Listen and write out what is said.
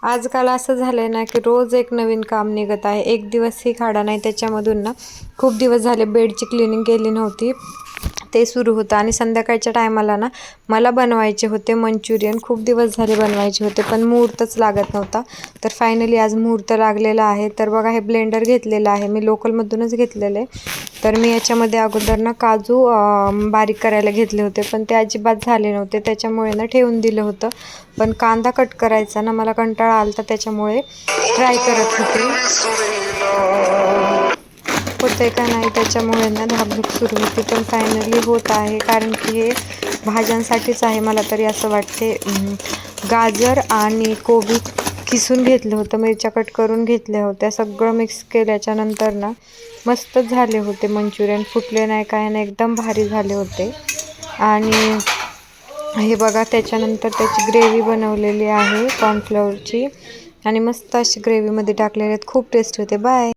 आजकाल असं झालंय ना की रोज एक नवीन काम निघत आहे. एक दिवसही खाडा नाही त्याच्यामधून ना. खूप दिवस झाले बेडची क्लिनिंग केली नव्हती, ते सुरू होतं. आणि संध्याकाळच्या टायमाला ना मला बनवायचे होते मंचुरियन. खूप दिवस झाले बनवायचे होते पण मुहूर्तच लागत नव्हता. तर फायनली आज मुहूर्त लागलेला आहे. तर बघा हे ब्लेंडर घेतलेलं आहे मी, लोकलमधूनच घेतलेलं आहे. तर मी याच्यामध्ये अगोदर ना काजू बारीक करायला घेतले होते पण ते अजिबात झाले नव्हते, त्याच्यामुळे ना ठेवून दिलं होतं. पण कांदा कट करायचा ना मला कंटाळा आला, त्याच्यामुळे ट्राय करत होते होतंय का नाही, त्याच्यामुळे ना धाकधूक सुरू होती. पण फायनली होत आहे, कारण की हे भाज्यांसाठीच आहे मला तरी असं वाटते. गाजर आणि कोबी किसून घेतलं होतं, मिरच्या कट करून घेतल्या होत्या, सगळं मिक्स केल्याच्या नंतर ना मस्तच झाले होते मंचुरियन. फुटले नाही काय नाही, एकदम भारी झाले होते. आणि हे बघा त्याच्यानंतर त्याची ग्रेव्ही बनवलेली आहे कॉर्नफ्लोअरची, आणि मस्त अशी ग्रेव्हीमध्ये टाकलेले आहेत. खूप टेस्ट होते. बाय.